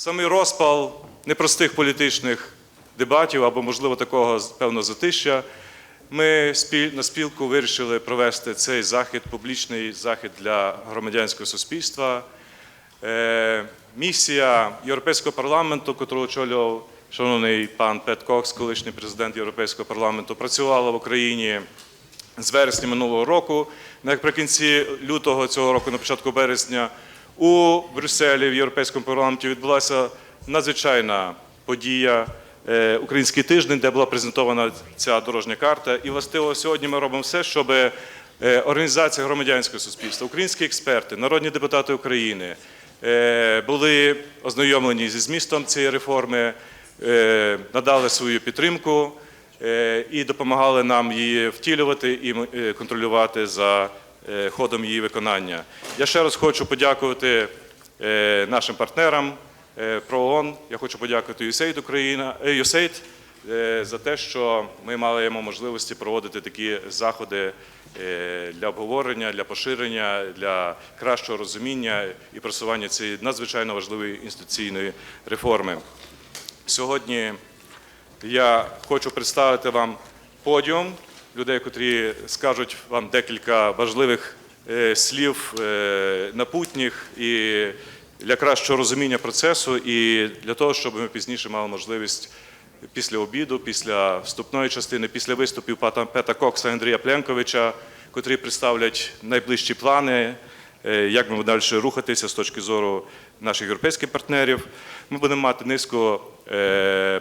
самий розпал непростих політичних дебатів або, можливо, такого певного затища, ми на спілку вирішили провести цей захід, публічний захід для громадянського суспільства. Місія Європейського парламенту, яку очолював шановний пан Пет Кокс, колишній президент Європейського парламенту, працювала в Україні з вересня минулого року. Наприкінці лютого цього року, на початку березня, у Брюсселі в Європейському парламенті відбулася надзвичайна подія – Український тиждень, де була презентована ця дорожня карта. І, властиво, сьогодні ми робимо все, щоб організація громадянського суспільства, українські експерти, народні депутати України були ознайомлені зі змістом цієї реформи, надали свою підтримку і допомагали нам її втілювати і контролювати за ходом її виконання. Я ще раз хочу подякувати нашим партнерам ПРООН, я хочу подякувати USAID за те, що ми маємо можливості проводити такі заходи для обговорення, для поширення, для кращого розуміння і просування цієї надзвичайно важливої інституційної реформи. Сьогодні я хочу представити вам подіум людей, котрі скажуть вам декілька важливих слів напутніх і для кращого розуміння процесу, і для того, щоб ми пізніше мали можливість після обіду, після вступної частини, після виступів Пета Кокса і Андрія Пленковича, котрі представлять найближчі плани, як ми будемо далі рухатися з точки зору наших європейських партнерів. Ми будемо мати низку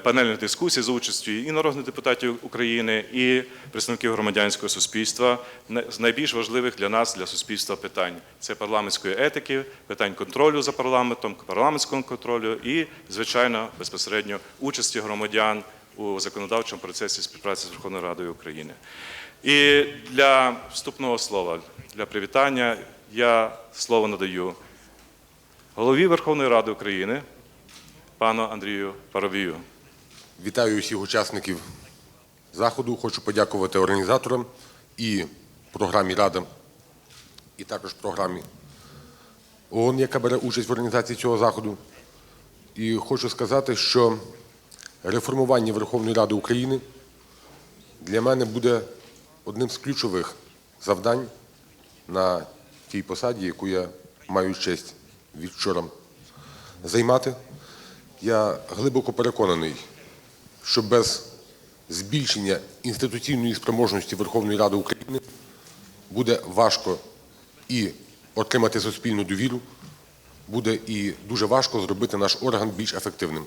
панельних дискусій за участю і народних депутатів України, і представників громадянського суспільства з найбільш важливих для нас, для суспільства питань. Це парламентської етики, питань контролю за парламентом, парламентського контролю і, звичайно, безпосередньо участі громадян у законодавчому процесі співпраці з Верховною Радою України. І для вступного слова, для привітання я слово надаю Голові Верховної Ради України, пану Андрію Парубію. Вітаю усіх учасників заходу. Хочу подякувати організаторам і програмі «Рада», і також програмі ООН, яка бере участь в організації цього заходу. І хочу сказати, що реформування Верховної Ради України для мене буде одним з ключових завдань на тій посаді, яку я маю честь відвчора займати. Я глибоко переконаний, що без збільшення інституційної спроможності Верховної Ради України буде важко і отримати суспільну довіру, буде і дуже важко зробити наш орган більш ефективним.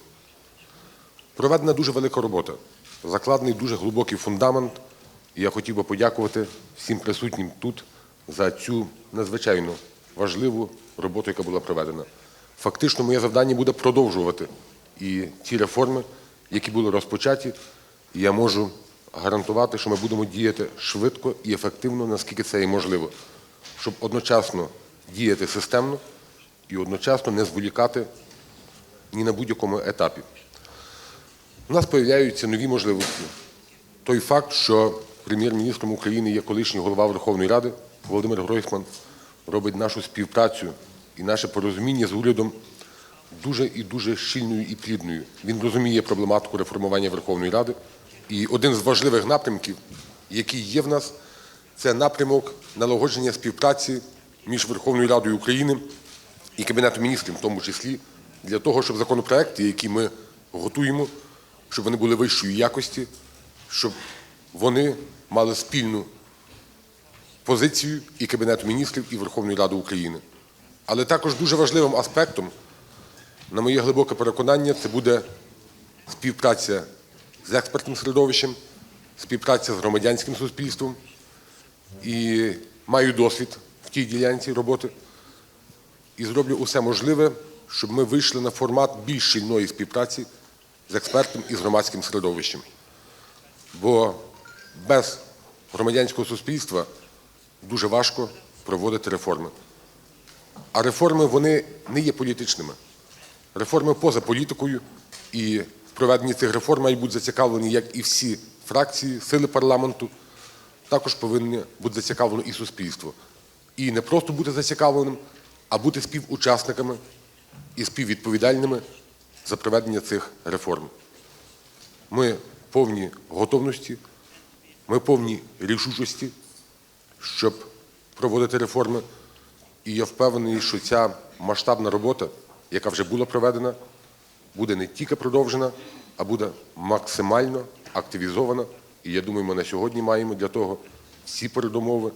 Проведена дуже велика робота, закладений дуже глибокий фундамент, і я хотів би подякувати всім присутнім тут за цю надзвичайно важливу роботу, яка була проведена. Фактично, моє завдання буде продовжувати і ті реформи, які були розпочаті, і я можу гарантувати, що ми будемо діяти швидко і ефективно, наскільки це є можливо, щоб одночасно діяти системно і одночасно не зволікати ні на будь-якому етапі. У нас з'являються нові можливості. Той факт, що прем'єр-міністром України є колишній голова Верховної Ради Володимир Гройсман, робить нашу співпрацю і наше порозуміння з урядом дуже і дуже щільною і плідною. Він розуміє проблематику реформування Верховної Ради. І один з важливих напрямків, який є в нас, це напрямок налагодження співпраці між Верховною Радою України і Кабінетом міністрів, в тому числі, для того, щоб законопроекти, які ми готуємо, щоб вони були вищої якості, щоб вони мали спільну позицію і Кабінету міністрів, і Верховної Ради України. Але також дуже важливим аспектом, на моє глибоке переконання, це буде співпраця з експертним середовищем, співпраця з громадянським суспільством. І маю досвід в тій ділянці роботи. І зроблю усе можливе, щоб ми вийшли на формат більш щільної співпраці з експертним і з громадським середовищем. Бо без громадянського суспільства дуже важко проводити реформи. А реформи, вони не є політичними. Реформи поза політикою, і в проведенні цих реформ мають бути зацікавлені, як і всі фракції, сили парламенту, також повинні бути зацікавлено і суспільство. І не просто бути зацікавленим, а бути співучасниками і співвідповідальними за проведення цих реформ. Ми повні готовності, ми повні рішучості, щоб проводити реформи. І я впевнений, що ця масштабна робота, яка вже була проведена, буде не тільки продовжена, а буде максимально активізована. І я думаю, ми на сьогодні маємо для того всі передумови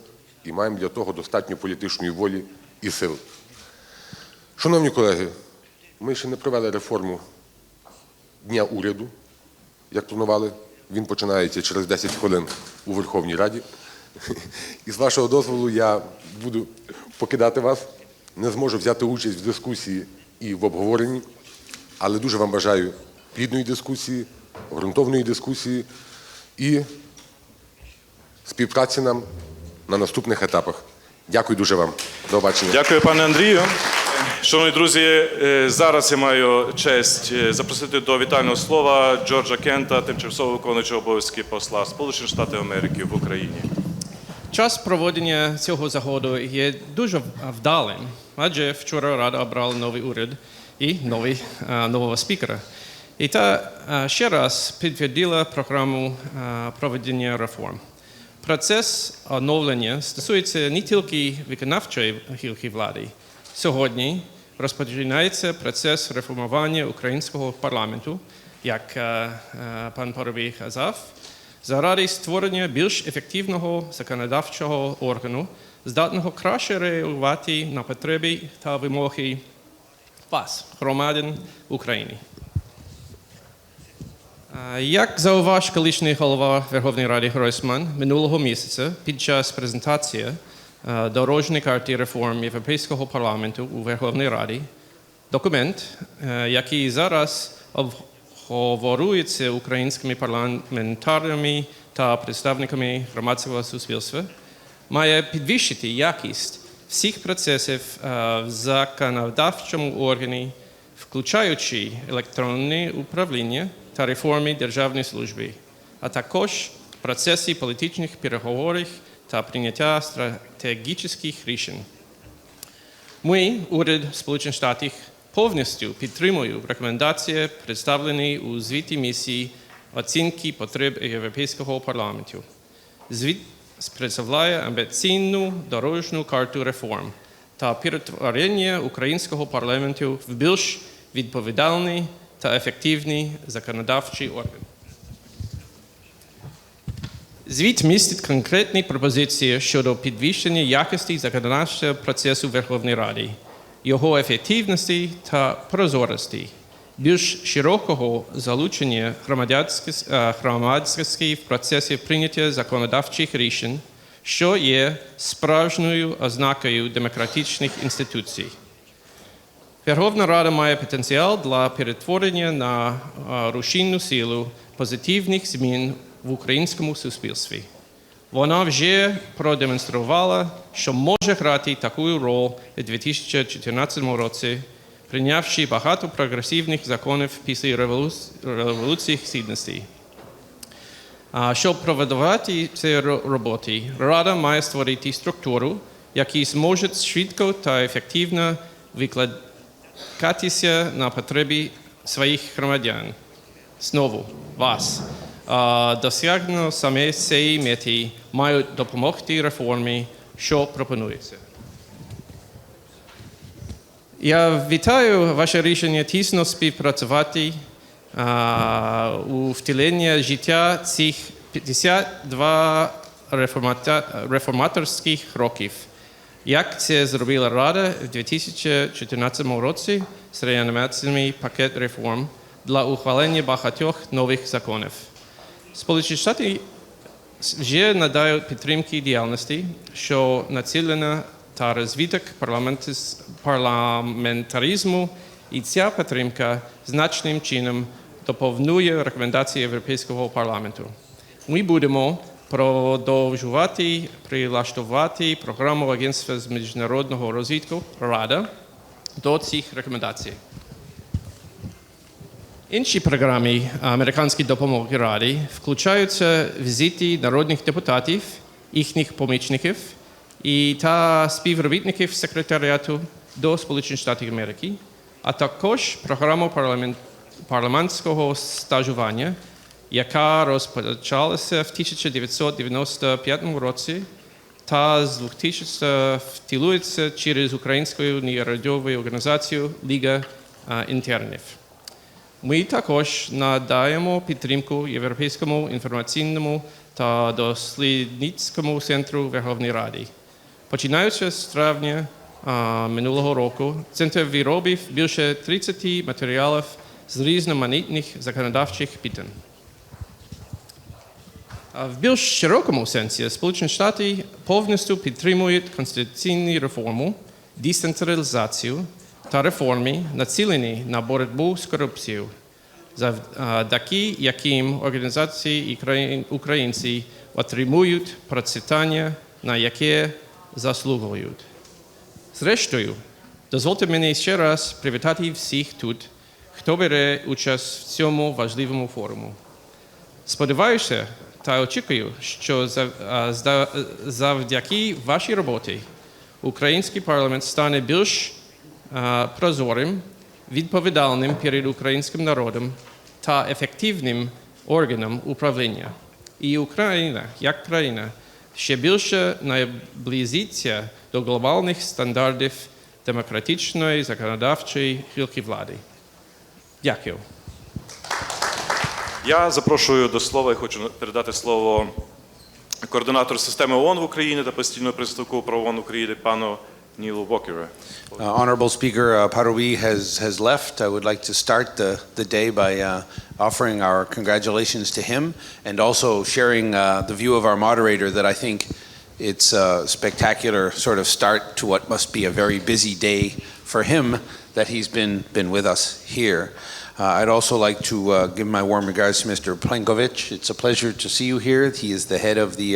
і маємо для того достатньо політичної волі і сил. Шановні колеги, ми ще не провели реформу Дня уряду, як планували. Він починається через 10 хвилин у Верховній Раді. І з вашого дозволу я буду покидати вас, не зможу взяти участь в дискусії і в обговоренні, але дуже вам бажаю плідної дискусії, ґрунтовної дискусії і співпраці нам на наступних етапах. Дякую дуже вам. До побачення. Дякую, пане Андрію. Шановні друзі, зараз я маю честь запросити до вітального слова Джорджа Кента, тимчасово виконуючого обов'язки посла Сполучених Штатів Америки в Україні. Час проведення цього заходу є дуже вдалим, адже вчора Рада обрала новий уряд і нового спікера. І та ще раз підтвердила програму проведення реформ. Процес оновлення стосується не тільки виконавчої гілки влади. Сьогодні розпочинається процес реформування українського парламенту, як пан Парубій казав, заради створення більш ефективного законодавчого органу, здатного краще реагувати на потреби та вимоги вас, громадян України. Як зауважив колишній голова Верховної Ради Гройсман минулого місяця під час презентації дорожньої карти реформ Європейського парламенту у Верховній Раді, документ, який зараз обговорюється українськими парламентарями та представниками громадського суспільства, має підвищити якість всіх процесів в законодавчому органі, включаючи електронне управління та реформи державної служби, а також процеси політичних переговорів та прийняття стратегічних рішень. Ми, уряд Сполучених Штатів, повністю підтримуємо рекомендації, представлені у звіті місії оцінки потреб Європейського парламенту. Звіт представляє амбіційну дорожню карту реформ та перетворення українського парламенту в більш відповідальний та ефективний законодавчий орган. Звіт містить конкретні пропозиції щодо підвищення якості законодавчого процесу Верховної Ради, його ефективності та прозорості, більш широкого залучення громадськості в процесі прийняття законодавчих рішень, що є справжньою ознакою демократичних інституцій. Верховна Рада має потенціал для перетворення на рушійну силу позитивних змін в українському суспільстві. Вона вже продемонструвала, що може грати таку роль у 2014 році, прийнявши багато прогресивних законів після Революції Гідності. Щоб проводити ці роботи, Рада має створити структуру, яка зможе швидко та ефективно викликатися на потреби своїх громадян. Знову, вас. Досягнення саме цієї мети мають допомогти реформі, що пропонується. Я вітаю ваше рішення тісно співпрацювати у втіленні життя цих 52 реформаторських років, як це зробила Рада в 2014 році з реанімаціями пакет реформ для ухвалення багатьох нових законів. Сполучені Штати вже надають підтримки діяльності, що націлена та розвиток парламентаризму, і ця підтримка значним чином доповнює рекомендації Європейського парламенту. Ми будемо продовжувати прилаштувати програму Агентства з міжнародного розвитку РАДА до цих рекомендацій. Інші програми американської допомоги Раді включаються візити народних депутатів, їхніх помічників та співробітників секретаріату до Сполучених Штатів Америки, а також програму парламентського стажування, яка розпочалася в 1995 році та з 2000 втілюється через українську нерадіову організацію Ліга інтернів. Ми також надаємо підтримку Європейському інформаційному та дослідницькому центру Верховної Ради. Починаючи з травня минулого року, центр виробив більше 30 матеріалів з різноманітних законодавчих питань. В більш широкому сенсі Сполучені Штати повністю підтримують конституційну реформу, децентралізацію та реформи, націлені на боротьбу з корупцією, завдяки яким організації і українці отримують процвітання, на яке заслуговують. Зрештою, дозвольте мені ще раз привітати всіх тут, хто бере участь в цьому важливому форуму. Сподіваюся та очікую, що завдяки вашій роботі український парламент стане більш прозорим, відповідальним перед українським народом та ефективним органом управління. І Україна, як країна, ще більше наблизиться до глобальних стандартів демократичної законодавчої гілки влади. Дякую. Я запрошую до слова і хочу передати слово координатору системи ООН в Україні та постійному представнику прав ООН в Україні пану Нілу Вокеру. Honorable Speaker Parubій has left. I would like to start the day by offering our congratulations to him and also sharing the view of our moderator that I think it's a spectacular sort of start to what must be a very busy day for him that he's been with us here. I'd also like to give my warm regards to Mr. Plenković. It's a pleasure to see you here. He is the head of the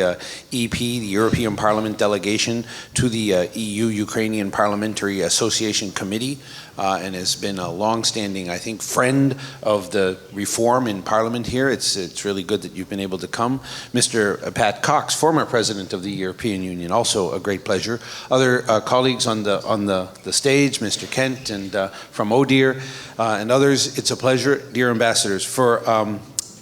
EP, the European Parliament delegation to the EU-Ukrainian Parliamentary Association Committee, and has been a long-standing, I think, friend of the reform in Parliament here. It's really good that you've been able to come. Mr. Pat Cox, former President of the European Union, also a great pleasure. Other colleagues on the stage, Mr. Kent and from ODIHR and others, it's a pleasure. Dear ambassadors, for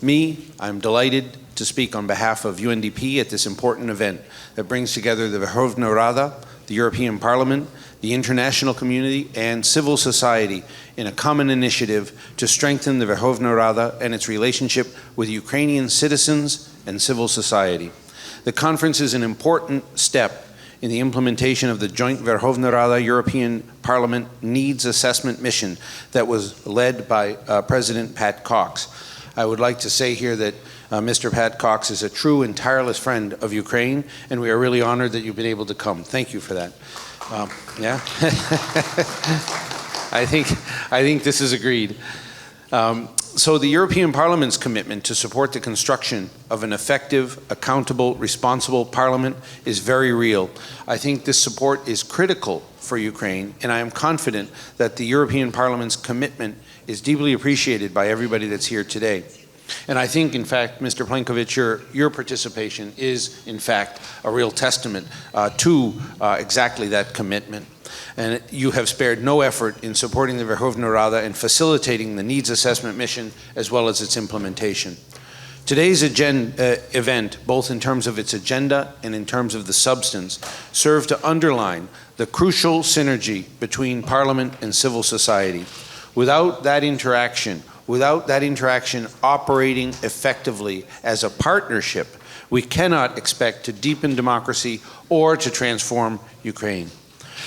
me, I'm delighted to speak on behalf of UNDP at this important event that brings together the Verkhovna Rada, the European Parliament, the international community, and civil society in a common initiative to strengthen the Verkhovna Rada and its relationship with Ukrainian citizens and civil society. The conference is an important step in the implementation of the joint Verkhovna Rada European Parliament Needs Assessment Mission that was led by President Pat Cox. I would like to say here that Mr. Pat Cox is a true and tireless friend of Ukraine, and we are really honored that you've been able to come. Thank you for that. Yeah? I think this is agreed. So the European Parliament's commitment to support the construction of an effective, accountable, responsible parliament is very real. I think this support is critical for Ukraine, and I am confident that the European Parliament's commitment is deeply appreciated by everybody that's here today. And I think, in fact, Mr. Plenković, your participation is, in fact, a real testament to exactly that commitment. And you have spared no effort in supporting the Verkhovna Rada and facilitating the needs assessment mission as well as its implementation. Today's event, both in terms of its agenda and in terms of the substance, serve to underline the crucial synergy between Parliament and civil society. Without that interaction operating effectively as a partnership, we cannot expect to deepen democracy or to transform Ukraine.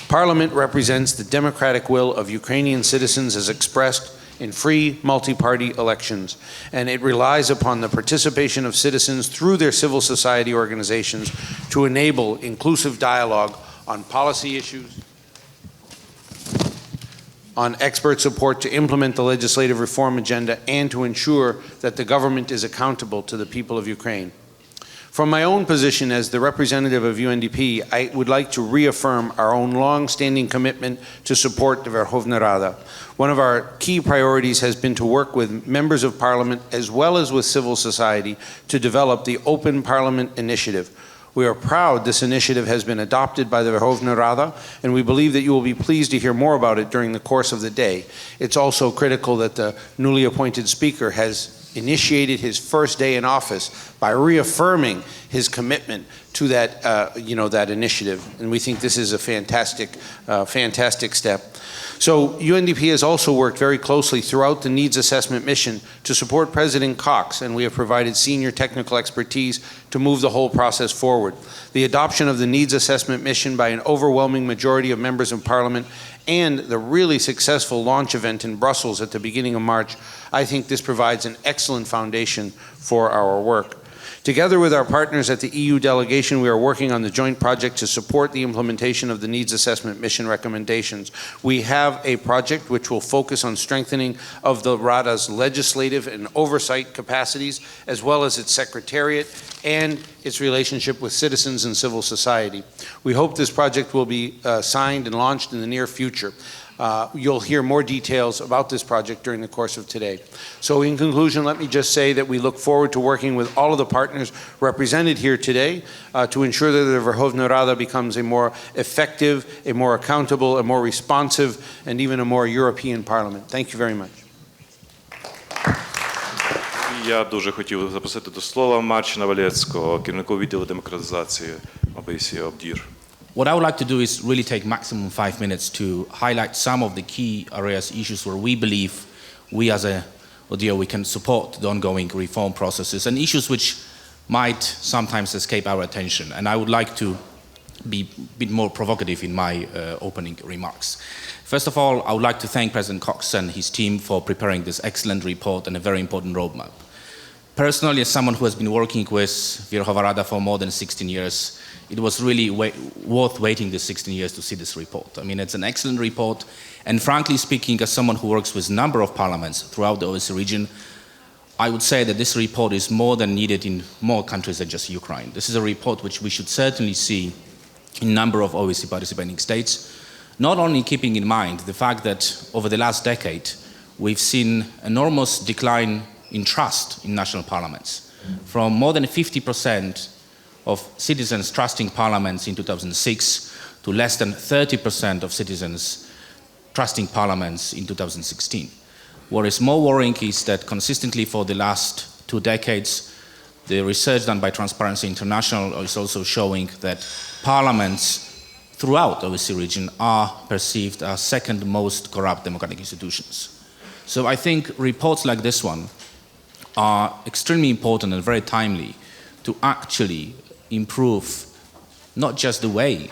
Parliament represents the democratic will of Ukrainian citizens as expressed in free multi-party elections, and it relies upon the participation of citizens through their civil society organizations to enable inclusive dialogue on policy issues, on expert support to implement the legislative reform agenda, and to ensure that the government is accountable to the people of Ukraine. From my own position as the representative of UNDP, I would like to reaffirm our own long-standing commitment to support the Verkhovna Rada. One of our key priorities has been to work with members of Parliament as well as with civil society to develop the Open Parliament Initiative, We are proud this initiative has been adopted by the Верховна Рада, and we believe that you will be pleased to hear more about it during the course of the day. It's also critical that the newly appointed speaker has initiated his first day in office by reaffirming his commitment to that, that initiative, and we think this is a fantastic step. So UNDP has also worked very closely throughout the needs assessment mission to support President Cox, and we have provided senior technical expertise to move the whole process forward. The adoption of the needs assessment mission by an overwhelming majority of members of Parliament and the really successful launch event in Brussels at the beginning of March, I think this provides an excellent foundation for our work. Together with our partners at the EU delegation, we are working on the joint project to support the implementation of the needs assessment mission recommendations. We have a project which will focus on strengthening of the RADA's legislative and oversight capacities, as well as its secretariat and its relationship with citizens and civil society. We hope this project will be signed and launched in the near future. You'll hear more details about this project during the course of today. So in conclusion, let me just say that we look forward to working with all of the partners represented here today to ensure that the Верховна Рада becomes a more effective, a more accountable, a more responsive, and even a more European parliament. Thank you very much. Я дуже хотів запросити до слова Марціна Валєцького, керівнику відділу демократизації ОБСЄ ОБДІР. What I would like to do is really take maximum 5 minutes to highlight some of the key areas, issues where we believe we as a ODIHR, we can support the ongoing reform processes and issues which might sometimes escape our attention. And I would like to be a bit more provocative in my opening remarks. First of all, I would like to thank President Cox and his team for preparing this excellent report and a very important roadmap. Personally, as someone who has been working with Верховна Рада for more than 16 years, it was really worth waiting the 16 years to see this report. I mean, it's an excellent report, and frankly speaking, as someone who works with a number of parliaments throughout the OSCE region, I would say that this report is more than needed in more countries than just Ukraine. This is a report which we should certainly see in a number of OSCE participating states, not only keeping in mind the fact that over the last decade, we've seen enormous decline in trust in national parliaments, from more than 50% of citizens trusting parliaments in 2006 to less than 30% of citizens trusting parliaments in 2016. What is more worrying is that consistently for the last 2 decades, the research done by Transparency International is also showing that parliaments throughout the OSCE region are perceived as second most corrupt democratic institutions. So I think reports like this one are extremely important and very timely to actually improve not just the way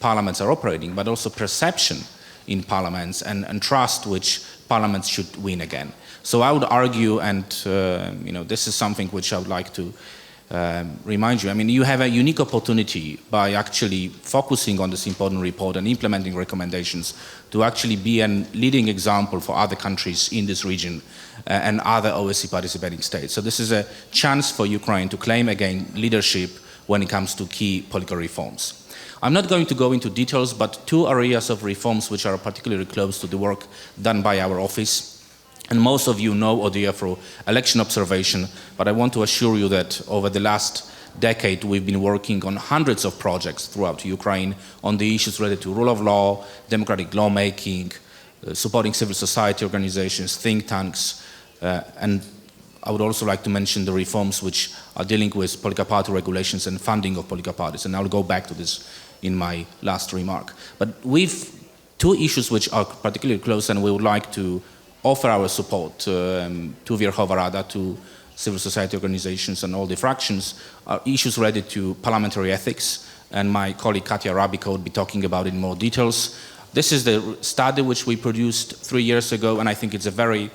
parliaments are operating, but also perception in parliaments and trust which parliaments should win again. So I would argue, and this is something which I would like to remind you. I mean, you have a unique opportunity by actually focusing on this important report and implementing recommendations to actually be a leading example for other countries in this region and other OSCE participating states. So this is a chance for Ukraine to claim again leadership when it comes to key political reforms. I'm not going to go into details, but 2 areas of reforms which are particularly close to the work done by our office. And most of you know ODIHR through election observation, but I want to assure you that over the last decade we've been working on hundreds of projects throughout Ukraine on the issues related to rule of law, democratic lawmaking, supporting civil society organizations, think tanks, and I would also like to mention the reforms which are dealing with political party regulations and funding of political parties, and I'll go back to this in my last remark. But we've 2 issues which are particularly close, and we would like to offer our support to Верховна Рада, to civil society organizations and all the fractions, are issues related to parliamentary ethics, and my colleague Katia Rabika would be talking about it in more details. This is the study which we produced 3 years ago, and I think it's a very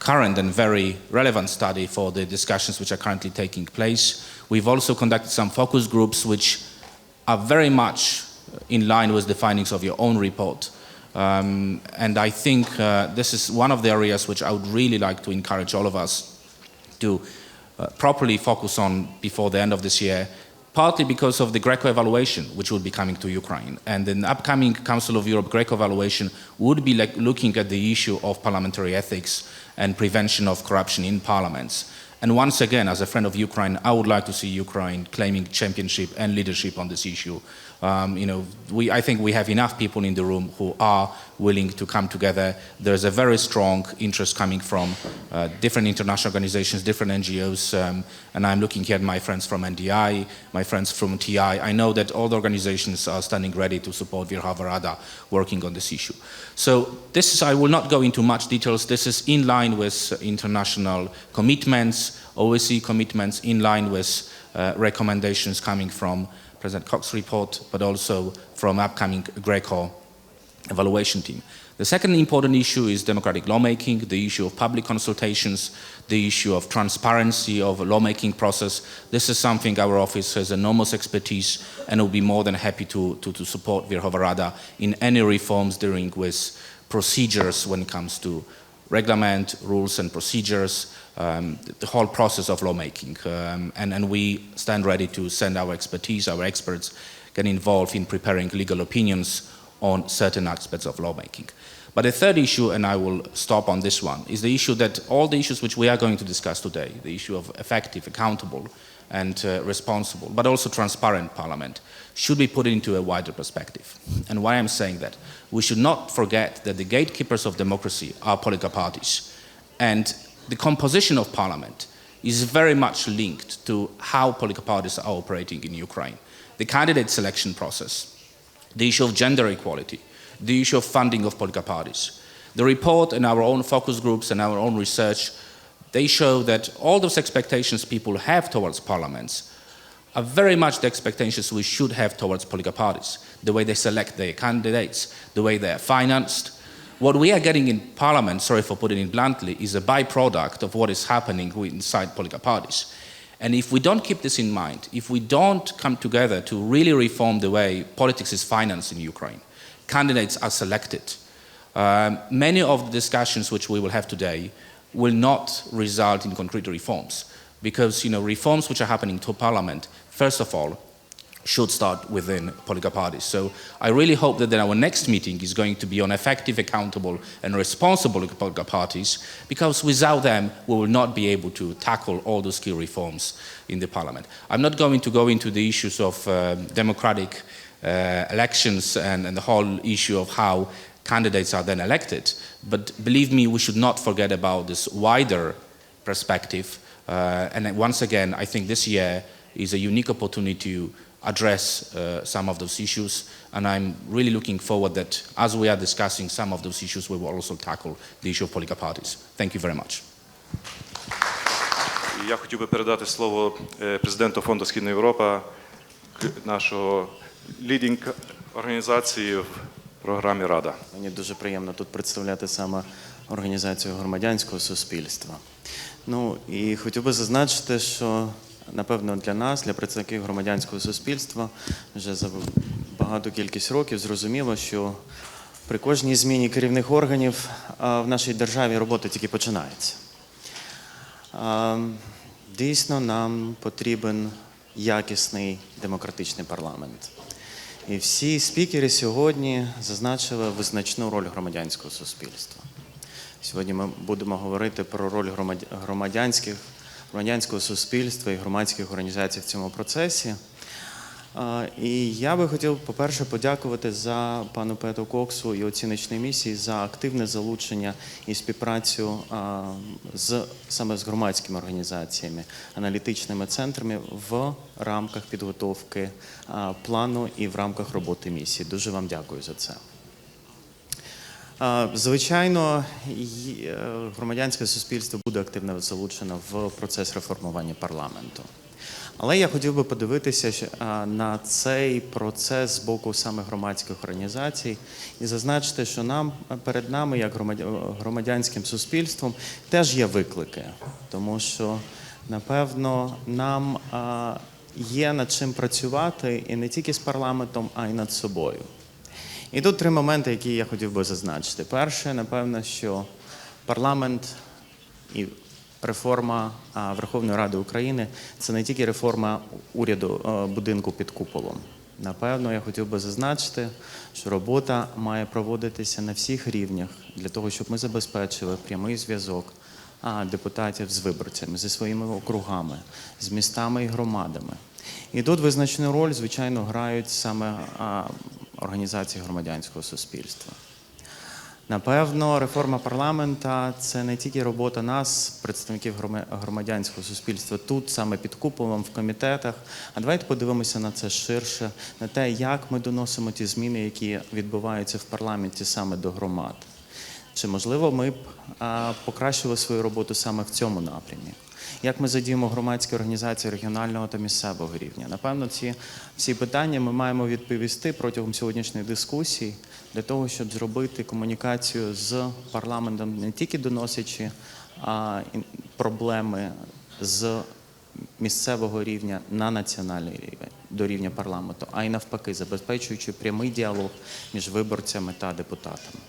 current and very relevant study for the discussions which are currently taking place. We've also conducted some focus groups which are very much in line with the findings of your own report. And I think this is one of the areas which I would really like to encourage all of us to properly focus on before the end of this year, partly because of the Greco evaluation, which will be coming to Ukraine. And the upcoming Council of Europe Greco evaluation would be looking at the issue of parliamentary ethics and prevention of corruption in parliaments. And once again, as a friend of Ukraine, I would like to see Ukraine claiming championship and leadership on this issue. I think we have enough people in the room who are willing to come together. There's a very strong interest coming from different international organizations, different NGOs, and I'm looking here at my friends from NDI, my friends from TI. I know that all the organizations are standing ready to support Verkhovna Rada working on this issue. So I will not go into much details. This is in line with international commitments, OSCE commitments, in line with recommendations coming from President Cox's report, but also from upcoming Greco evaluation team. The second important issue is democratic lawmaking, the issue of public consultations, the issue of transparency of a lawmaking process. This is something our office has enormous expertise and will be more than happy to support Verkhovna Rada in any reforms dealing with procedures when it comes to reglement, rules and procedures, the whole process of lawmaking. And we stand ready to send our expertise, our experts get involved in preparing legal opinions on certain aspects of lawmaking. But the third issue, and I will stop on this one, is the issue that all the issues which we are going to discuss today, the issue of effective, accountable, and responsible, but also transparent parliament, should be put into a wider perspective. And why I'm saying that? We should not forget that the gatekeepers of democracy are political parties. And the composition of parliament is very much linked to how political parties are operating in Ukraine. The candidate selection process, the issue of gender equality, the issue of funding of political parties. The report and our own focus groups and our own research, they show that all those expectations people have towards parliaments are very much the expectations we should have towards political parties, the way they select their candidates, the way they are financed. What we are getting in parliament, sorry for putting it bluntly, is a byproduct of what is happening inside political parties. And if we don't keep this in mind, if we don't come together to really reform the way politics is financed in Ukraine, candidates are selected, many of the discussions which we will have today will not result in concrete reforms. Because reforms which are happening to parliament, first of all, should start within political parties. So I really hope that our next meeting is going to be on effective, accountable, and responsible political parties, because without them, we will not be able to tackle all those key reforms in the parliament. I'm not going to go into the issues of democratic elections and the whole issue of how candidates are then elected, but believe me, we should not forget about this wider perspective. And once again, I think this year is a unique opportunity to address some of those issues, and I'm really looking forward that as we are discussing some of those issues, we will also tackle the issue of political parties. Thank you very much. Я хотів би передати слово Президенту Фонду Східна Європа, нашого лідінг організації в програмі Рада. Мені дуже приємно тут представляти саме організацію громадянського суспільства. І хотів би зазначити, що напевно для нас, для представників громадянського суспільства, вже за багату кількість років зрозуміло, що при кожній зміні керівних органів в нашій державі робота тільки починається. Дійсно, нам потрібен якісний демократичний парламент. І всі спікери сьогодні зазначили визначну роль громадянського суспільства. Сьогодні ми будемо говорити про роль громадянського суспільства і громадських організацій в цьому процесі. І я би хотів, по-перше, подякувати пану Пету Коксу і оціночній місії за активне залучення і співпрацю саме з громадськими організаціями, аналітичними центрами в рамках підготовки плану і в рамках роботи місії. Дуже вам дякую за це. Звичайно, громадянське суспільство буде активно залучено в процес реформування парламенту. Але я хотів би подивитися на цей процес з боку саме громадських організацій і зазначити, що перед нами, як громадянським суспільством, теж є виклики. Тому що, напевно, нам є над чим працювати і не тільки з парламентом, а й над собою. І тут три моменти, які я хотів би зазначити. Перше, напевно, що парламент і реформа Верховної Ради України – це не тільки реформа будинку під куполом. Напевно, я хотів би зазначити, що робота має проводитися на всіх рівнях для того, щоб ми забезпечили прямий зв'язок депутатів з виборцями, зі своїми округами, з містами і громадами. І тут визначну роль, звичайно, грають саме організації громадянського суспільства. Напевно, реформа парламента – це не тільки робота нас, представників громадянського суспільства, тут, саме під куполом, в комітетах, а давайте подивимося на це ширше, на те, як ми доносимо ті зміни, які відбуваються в парламенті саме до громад. Чи, можливо, ми б покращили свою роботу саме в цьому напрямі? Як ми задіємо громадські організації регіонального та місцевого рівня? Напевно, ці всі питання ми маємо відповісти протягом сьогоднішньої дискусії для того, щоб зробити комунікацію з парламентом, не тільки доносячи проблеми з місцевого рівня на національний рівень, до рівня парламенту, а й навпаки, забезпечуючи прямий діалог між виборцями та депутатами.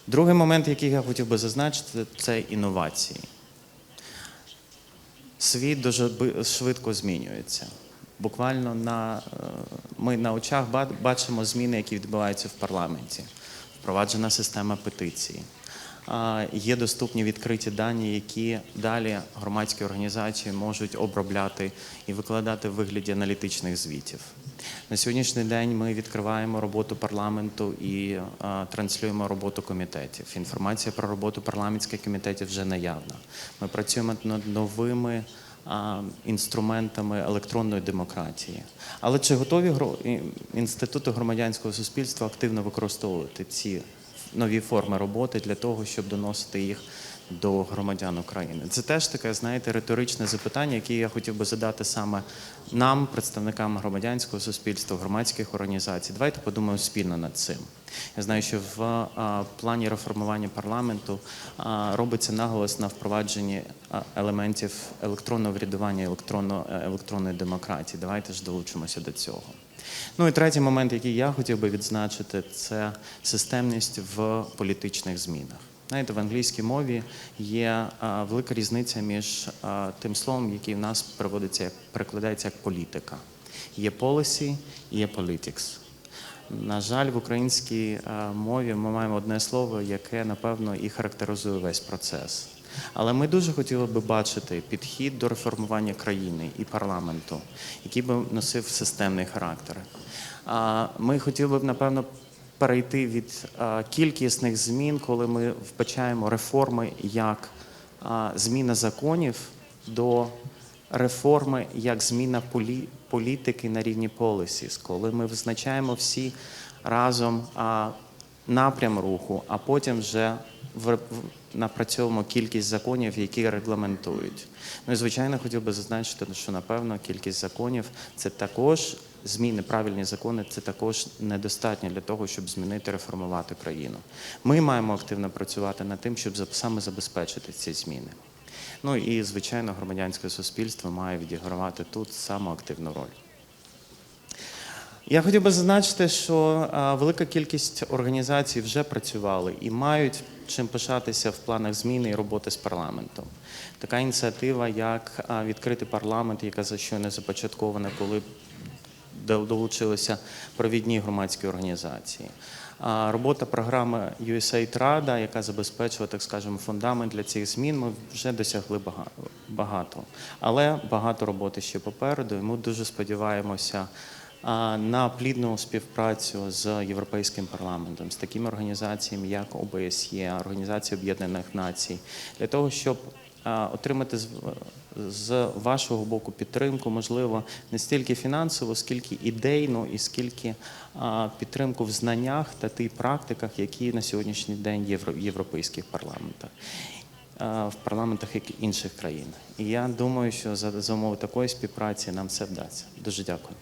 Другий момент, який я хотів би зазначити, це інновації. Світ дуже швидко змінюється. Буквально ми на очах бачимо зміни, які відбуваються в парламенті. Впроваджена система петицій. Є доступні відкриті дані, які далі громадські організації можуть обробляти і викладати в вигляді аналітичних звітів. На сьогоднішній день ми відкриваємо роботу парламенту і транслюємо роботу комітетів. Інформація про роботу парламентських комітетів вже наявна. Ми працюємо над новими інструментами електронної демократії. Але чи готові інститути громадянського суспільства активно використовувати ці нові форми роботи для того, щоб доносити їх до громадян України? Це теж таке, знаєте, риторичне запитання, яке я хотів би задати саме нам, представникам громадянського суспільства, громадських організацій. Давайте подумаємо спільно над цим. Я знаю, що в плані реформування парламенту робиться наголос на впровадженні елементів електронного врядування, електронної демократії. Давайте ж долучимося до цього. Ну і третій момент, який я хотів би відзначити, це системність в політичних змінах. Знаєте, в англійській мові є велика різниця між тим словом, який в нас перекладається як політика. Є policy і є politics. На жаль, в українській мові ми маємо одне слово, яке, напевно, і характеризує весь процес. Але ми дуже хотіли би бачити підхід до реформування країни і парламенту, який би носив системний характер. Ми хотіли б, напевно, перейти від кількісних змін, коли ми вбачаємо реформи як зміна законів, до реформи як зміна політики на рівні policies, коли ми визначаємо всі разом напрям руху, а потім вже напрацьовуємо кількість законів, які регламентують. Ну і, звичайно, хотів би зазначити, що, напевно, кількість законів – це також зміни, правильні закони – це також недостатньо для того, щоб змінити, реформувати країну. Ми маємо активно працювати над тим, щоб саме забезпечити ці зміни. Ну і, звичайно, громадянське суспільство має відігравати тут саму активну роль. Я хотів би зазначити, що велика кількість організацій вже працювали і мають чим пишатися в планах зміни і роботи з парламентом. Така ініціатива, як «Відкритий парламент», яка щойно започаткована, коли долучилися провідні громадські організації. Робота програми USAID РАДА, яка забезпечила, так скажемо, фундамент для цих змін, ми вже досягли багато. Але багато роботи ще попереду, і ми дуже сподіваємося на плідну співпрацю з Європейським парламентом, з такими організаціями, як ОБСЄ, Організація Об'єднаних Націй, для того, щоб отримати з вашого боку підтримку, можливо, не стільки фінансово, скільки ідейну і скільки підтримку в знаннях та тих практиках, які на сьогоднішній день є в європейських парламентах, в парламентах інших країн. І я думаю, що за умови такої співпраці нам все вдасться. Дуже дякую.